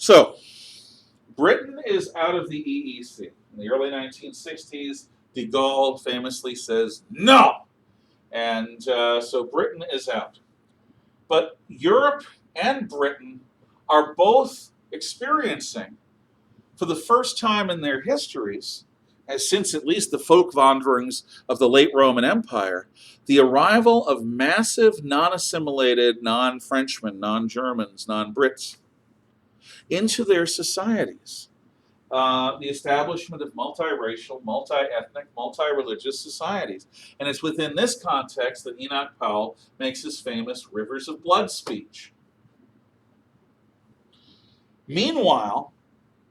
So, Britain is out of the EEC. In the early 1960s, de Gaulle famously says no. And so Britain is out. But Europe and Britain are both experiencing, for the first time in their histories, as since at least the folk wanderings of the late Roman Empire, the arrival of massive non-assimilated, non-Frenchmen, non-Germans, non-Brits into their societies. The establishment of multiracial, multi-ethnic, multi-religious societies. And it's within this context that Enoch Powell makes his famous Rivers of Blood speech. Meanwhile,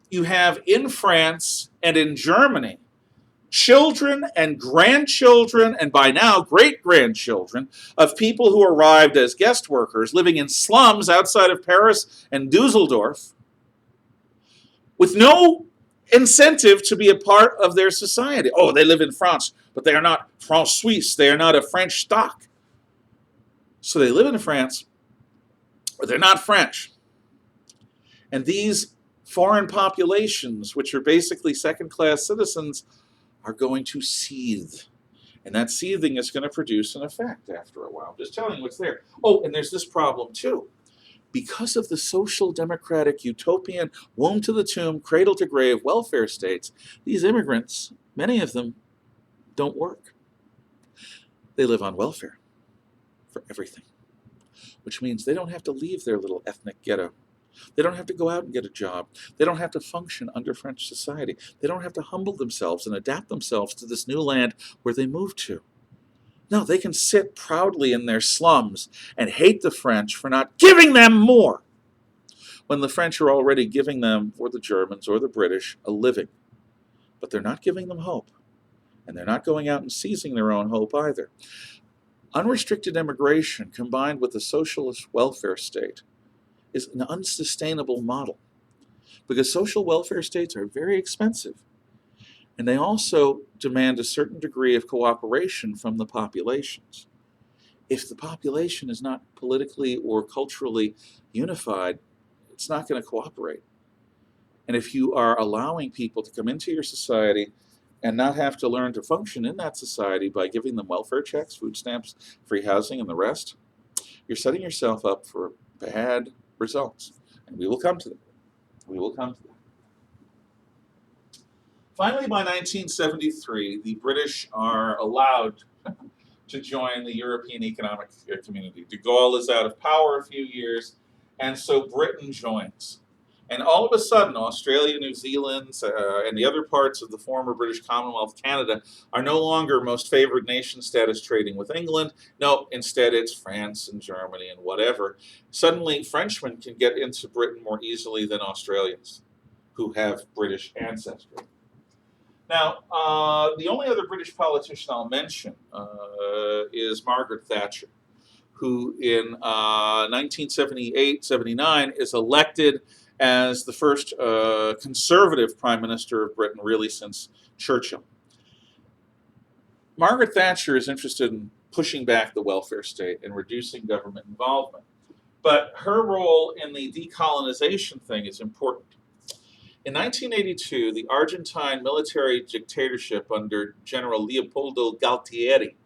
you have in France and in Germany children and grandchildren, and by now great-grandchildren, of people who arrived as guest workers living in slums outside of Paris and Dusseldorf with no incentive to be a part of their society. Oh, they live in France, but they are not Franc-Suisse. They are not a French stock. So they live in France, but they're not French. And these foreign populations, which are basically second-class citizens, are going to seethe. And that seething is going to produce an effect after a while. I'm just telling you what's there. Oh, and there's this problem too. Because of the social democratic utopian womb to the tomb, cradle to grave welfare states, these immigrants, many of them, don't work. They live on welfare for everything, which means they don't have to leave their little ethnic ghetto. They don't have to go out and get a job. They don't have to function under French society. They don't have to humble themselves and adapt themselves to this new land where they moved to. No, they can sit proudly in their slums and hate the French for not giving them more, when the French are already giving them, or the Germans or the British, a living. But they're not giving them hope, and they're not going out and seizing their own hope either. Unrestricted immigration combined with the socialist welfare state is an unsustainable model, because social welfare states are very expensive. And they also demand a certain degree of cooperation from the populations. If the population is not politically or culturally unified, it's not going to cooperate. And if you are allowing people to come into your society and not have to learn to function in that society by giving them welfare checks, food stamps, free housing, and the rest, you're setting yourself up for bad results. And we will come to them. We will come to them. Finally, by 1973, the British are allowed to join the European Economic Community. De Gaulle is out of power a few years, and so Britain joins. And all of a sudden, Australia, New Zealand, and the other parts of the former British Commonwealth, Canada, are no longer most favored nation status trading with England. No, instead it's France and Germany and whatever. Suddenly, Frenchmen can get into Britain more easily than Australians who have British ancestry. Now, the only other British politician I'll mention is Margaret Thatcher, who in 1978-79 is elected as the first conservative prime minister of Britain, really since Churchill. Margaret Thatcher is interested in pushing back the welfare state and reducing government involvement. But her role in the decolonization thing is important. In 1982, the Argentine military dictatorship under General Leopoldo Galtieri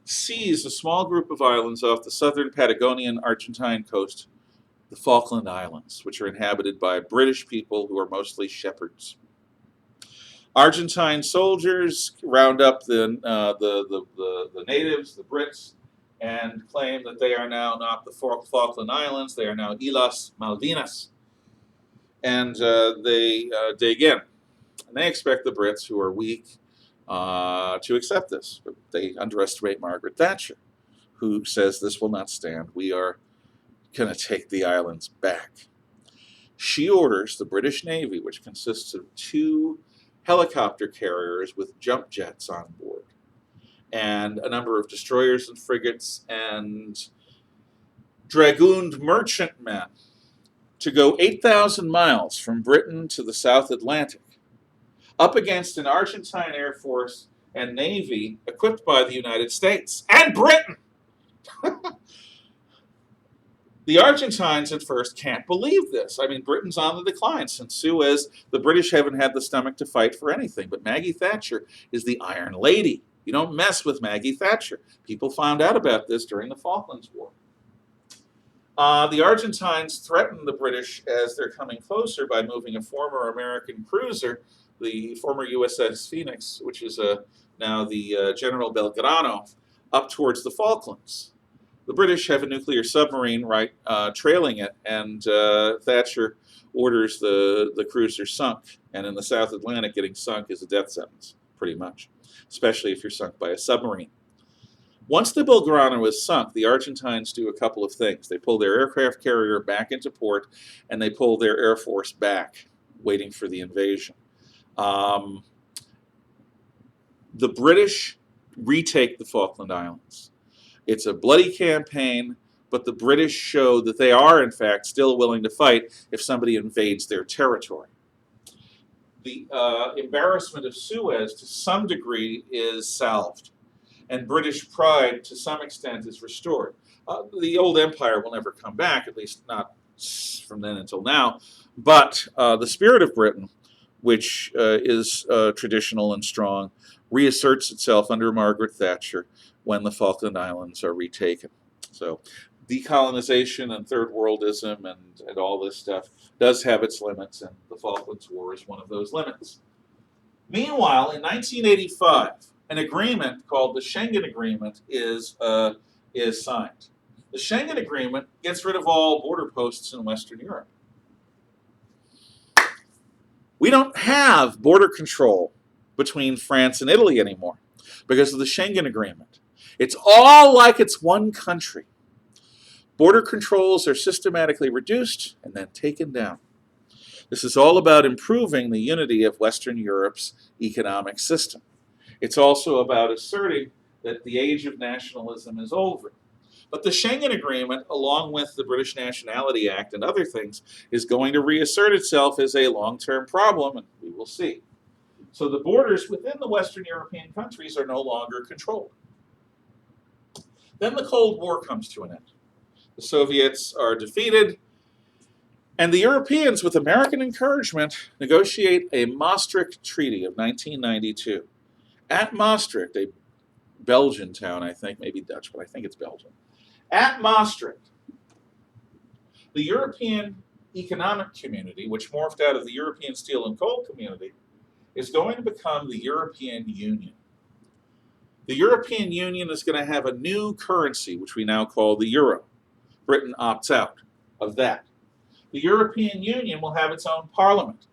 seized a small group of islands off the southern Patagonian Argentine coast, the Falkland Islands, which are inhabited by British people who are mostly shepherds. Argentine soldiers round up the natives, the Brits, and claim that they are now not the Falkland Islands, they are now Islas Malvinas. And they dig in. And they expect the Brits, who are weak, to accept this. But they underestimate Margaret Thatcher, who says this will not stand. We are going to take the islands back. She orders the British Navy, which consists of 2 helicopter carriers with jump jets on board, and a number of destroyers and frigates and dragooned merchantmen, to go 8,000 miles from Britain to the South Atlantic, up against an Argentine Air Force and Navy equipped by the United States and Britain. The Argentines at first can't believe this. I mean, Britain's on the decline. Since Suez, the British haven't had the stomach to fight for anything. But Maggie Thatcher is the Iron Lady. You don't mess with Maggie Thatcher. People found out about this during the Falklands War. The Argentines threaten the British as they're coming closer by moving a former American cruiser, the former USS Phoenix, which is now the General Belgrano, up towards the Falklands. The British have a nuclear submarine right trailing it, and Thatcher orders the cruiser sunk. And in the South Atlantic, getting sunk is a death sentence, pretty much, especially if you're sunk by a submarine. Once the Belgrano is sunk, the Argentines do a couple of things. They pull their aircraft carrier back into port, and they pull their air force back, waiting for the invasion. The British retake the Falkland Islands. It's a bloody campaign, but the British show that they are, in fact, still willing to fight if somebody invades their territory. The embarrassment of Suez, to some degree, is salved, and British pride, to some extent, is restored. The old empire will never come back, at least not from then until now, but the spirit of Britain, which is traditional and strong, reasserts itself under Margaret Thatcher when the Falkland Islands are retaken. So decolonization and third worldism and all this stuff does have its limits, and the Falklands War is one of those limits. Meanwhile, in 1985, an agreement called the Schengen Agreement is signed. The Schengen Agreement gets rid of all border posts in Western Europe. We don't have border control between France and Italy anymore because of the Schengen Agreement. It's all like it's one country. Border controls are systematically reduced and then taken down. This is all about improving the unity of Western Europe's economic system. It's also about asserting that the age of nationalism is over. But the Schengen Agreement, along with the British Nationality Act and other things, is going to reassert itself as a long-term problem, and we will see. So the borders within the Western European countries are no longer controlled. Then the Cold War comes to an end. The Soviets are defeated, and the Europeans, with American encouragement, negotiate a Maastricht Treaty of 1992. At Maastricht, a Belgian town, I think, maybe Dutch, but I think it's Belgian. At Maastricht, the European Economic Community, which morphed out of the European Steel and Coal Community, is going to become the European Union. The European Union is going to have a new currency, which we now call the euro. Britain opts out of that. The European Union will have its own parliament.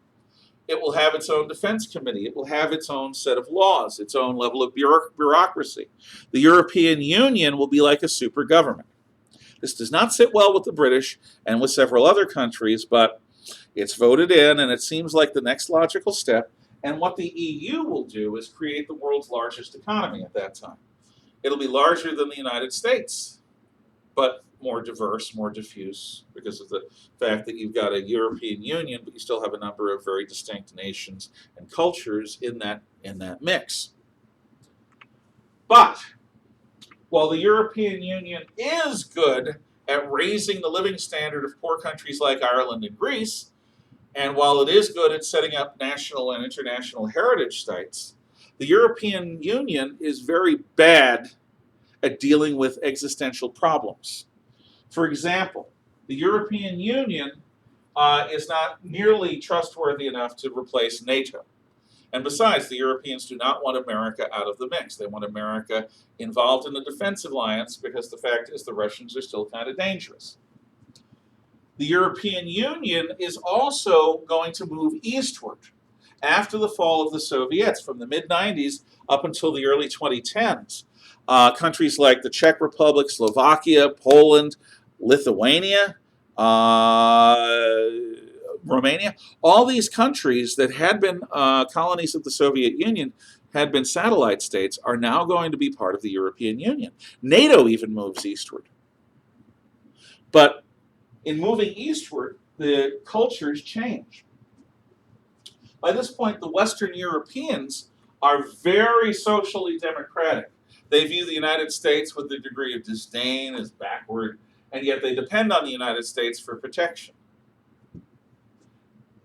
It will have its own defense committee. It will have its own set of laws, its own level of bureaucracy. The European Union will be like a super government. This does not sit well with the British and with several other countries, but it's voted in, and it seems like the next logical step. And what the EU will do is create the world's largest economy at that time. It'll be larger than the United States, but more diverse, more diffuse, because of the fact that you've got a European Union, but you still have a number of very distinct nations and cultures in that mix. But while the European Union is good at raising the living standard of poor countries like Ireland and Greece, and while it is good at setting up national and international heritage sites, the European Union is very bad at dealing with existential problems. For example, the European Union is not nearly trustworthy enough to replace NATO. And besides, the Europeans do not want America out of the mix. They want America involved in a defense alliance because the fact is the Russians are still kind of dangerous. The European Union is also going to move eastward after the fall of the Soviets from the mid-90s up until the early 2010s. Countries like the Czech Republic, Slovakia, Poland, Lithuania, Romania, all these countries that had been colonies of the Soviet Union, had been satellite states, are now going to be part of the European Union. NATO even moves eastward. But in moving eastward, the cultures change. By this point, the Western Europeans are very socially democratic. They view the United States with a degree of disdain as backward and yet they depend on the United States for protection.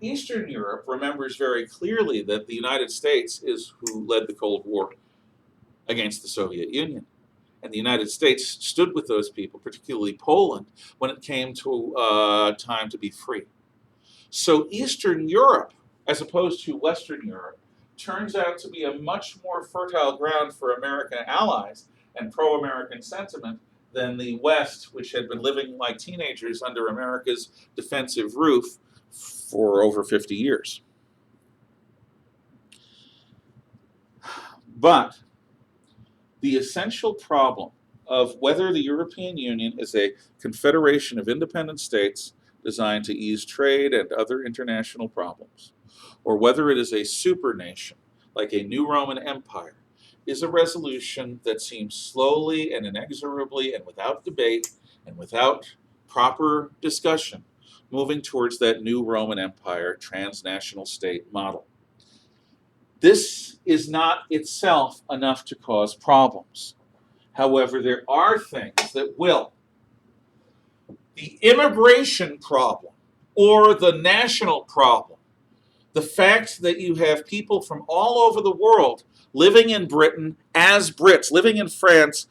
Eastern Europe remembers very clearly that the United States is who led the Cold War against the Soviet Union. And the United States stood with those people, particularly Poland, when it came to time to be free. So Eastern Europe, as opposed to Western Europe, turns out to be a much more fertile ground for American allies and pro-American sentiment than the West, which had been living like teenagers under America's defensive roof for over 50 years. But the essential problem of whether the European Union is a confederation of independent states designed to ease trade and other international problems, or whether it is a supernation like a new Roman Empire, is a resolution that seems slowly and inexorably and without debate and without proper discussion moving towards that new Roman Empire transnational state model. This is not itself enough to cause problems. However, there are things that will. The immigration problem, or the national problem, the fact that you have people from all over the world living in Britain as Brits, living in France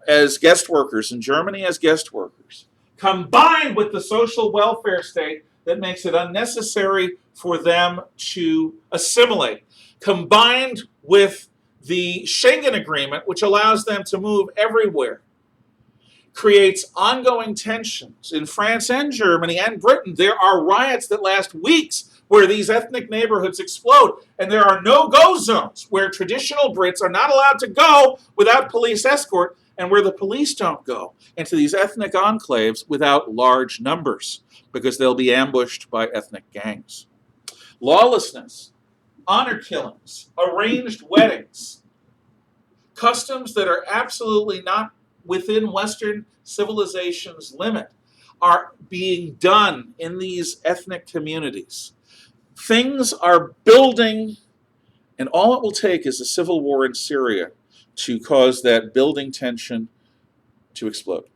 as guest workers, in Germany as guest workers, combined with the social welfare state that makes it unnecessary for them to assimilate, combined with the Schengen Agreement, which allows them to move everywhere, creates ongoing tensions. In France and Germany and Britain, there are riots that last weeks where these ethnic neighborhoods explode, and there are no-go zones where traditional Brits are not allowed to go without police escort, and where the police don't go into these ethnic enclaves without large numbers, because they'll be ambushed by ethnic gangs. Lawlessness, honor killings, arranged weddings, customs that are absolutely not within Western civilization's limit are being done in these ethnic communities. Things are building, and all it will take is a civil war in Syria to cause that building tension to explode.